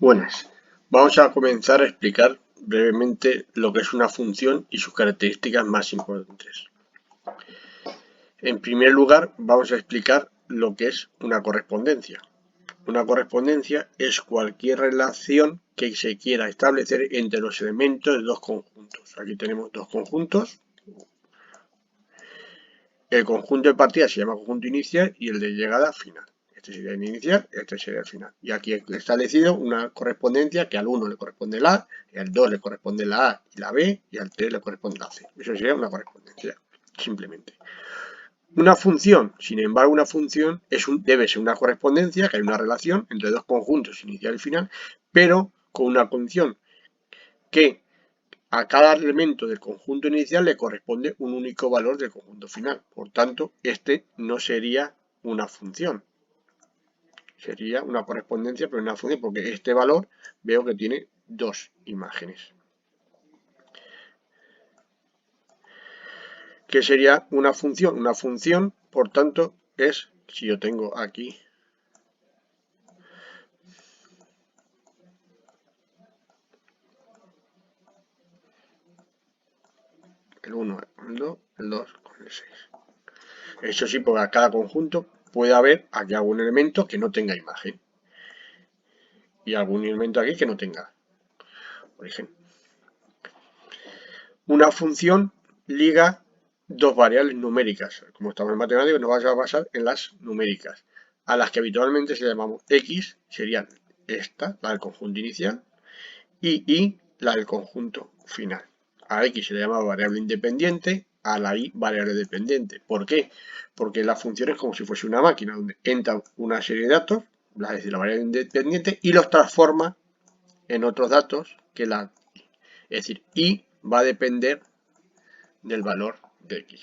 Buenas, vamos a comenzar a explicar brevemente lo que es una función y sus características más importantes. En primer lugar, vamos a explicar lo que es una correspondencia. Una correspondencia es cualquier relación que se quiera establecer entre los elementos de dos conjuntos. Aquí tenemos dos conjuntos. El conjunto de partida se llama conjunto inicial y el de llegada final. Este sería el inicial, este sería el final. Y aquí he establecido una correspondencia que al 1 le corresponde la A, al 2 le corresponde la A y la B, y al 3 le corresponde la C. Eso sería una correspondencia, simplemente. Una función, sin embargo, una función debe ser una correspondencia, que hay una relación entre dos conjuntos, inicial y final, pero con una condición, que a cada elemento del conjunto inicial le corresponde un único valor del conjunto final. Por tanto, este no sería una función. Sería una correspondencia, pero una función, porque este valor veo que tiene dos imágenes. ¿Qué sería una función? Una función, por tanto, es, si yo tengo aquí el 1, el 2, el 2 con el 6. Eso sí, porque a cada conjunto puede haber aquí algún elemento que no tenga imagen. Y algún elemento aquí que no tenga origen. Una función liga dos variables numéricas. Como estamos en matemáticas, nos vamos a basar en las numéricas, a las que habitualmente se llamamos x, serían esta, la del conjunto inicial, y y, la del conjunto final. A x se le llama variable independiente, a la y variable dependiente. ¿Por qué? Porque la función es como si fuese una máquina donde entra una serie de datos, es decir, la variable independiente, y los transforma en otros datos que la y. Es decir, y va a depender del valor de x.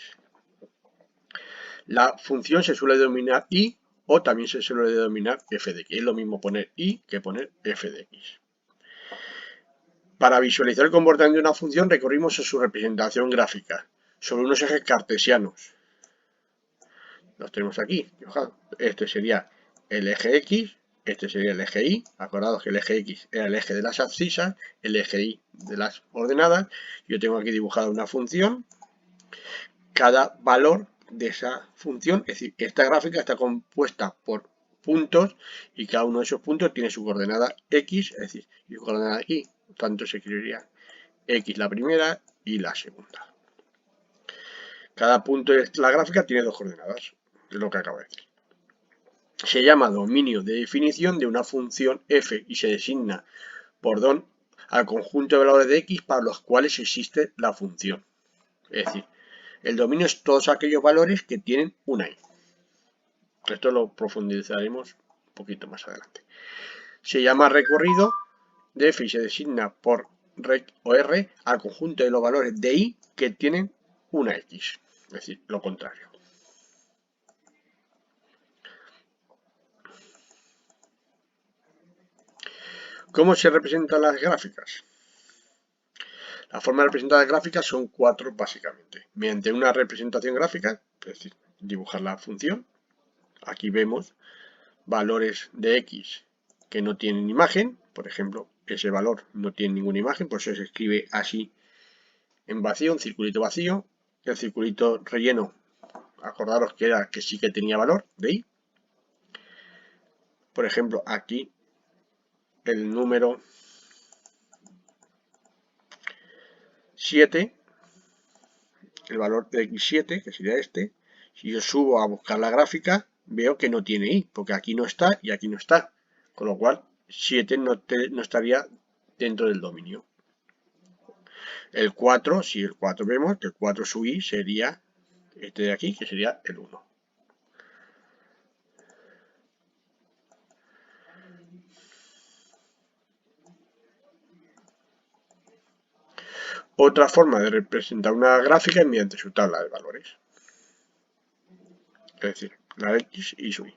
La función se suele denominar y o también se suele denominar f de x. Es lo mismo poner y que poner f de x. Para visualizar el comportamiento de una función recurrimos a su representación gráfica sobre unos ejes cartesianos. Los tenemos aquí dibujados. Este sería el eje x, este sería el eje y. Acordaos que el eje x era el eje de las abscisas, el eje y de las ordenadas. Yo tengo aquí dibujada una función. Cada valor de esa función, es decir, esta gráfica está compuesta por puntos y cada uno de esos puntos tiene su coordenada x, es decir, y su coordenada y. Tanto se escribiría x la primera y la segunda. Cada punto de la gráfica tiene dos coordenadas, es lo que acabo de decir. Se llama dominio de definición de una función f y se designa por don al conjunto de valores de x para los cuales existe la función. Es decir, el dominio es todos aquellos valores que tienen una y. Esto lo profundizaremos un poquito más adelante. Se llama recorrido de f y se designa por rec o r al conjunto de los valores de y que tienen una x. Es decir, lo contrario. ¿Cómo se representan las gráficas? La forma de representar las gráficas son cuatro básicamente. Mediante una representación gráfica, es decir, dibujar la función. Aquí vemos valores de x que no tienen imagen. Por ejemplo, ese valor no tiene ninguna imagen, por eso se escribe así en vacío, un circulito vacío. El circulito relleno, acordaros que era que sí que tenía valor de y. Por ejemplo, aquí el número 7, el valor de x7, que sería este, si yo subo a buscar la gráfica, veo que no tiene y, porque aquí no está y aquí no está. Con lo cual, 7 no estaría dentro del dominio. El 4, si el 4 vemos que el 4 su y sería este de aquí, que sería el 1. Otra forma de representar una gráfica es mediante su tabla de valores. Es decir, la x y su y.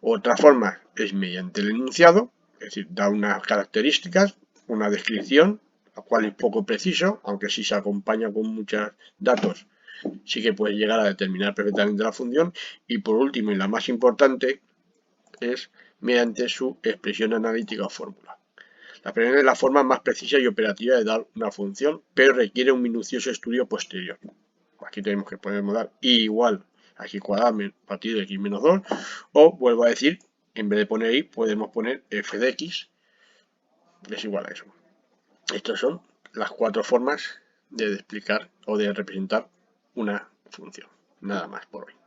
Otra forma es mediante el enunciado, es decir, da unas características, una descripción, la cual es poco preciso, aunque si se acompaña con muchos datos, sí que puede llegar a determinar perfectamente la función. Y por último, y la más importante, es mediante su expresión analítica o fórmula. La primera es la forma más precisa y operativa de dar una función, pero requiere un minucioso estudio posterior. Aquí tenemos que podemos dar i igual a x cuadrado partido de x menos 2, o vuelvo a decir, en vez de poner i, podemos poner f de x es igual a eso. Estas son las 4 formas de explicar o de representar una función. Nada más por hoy.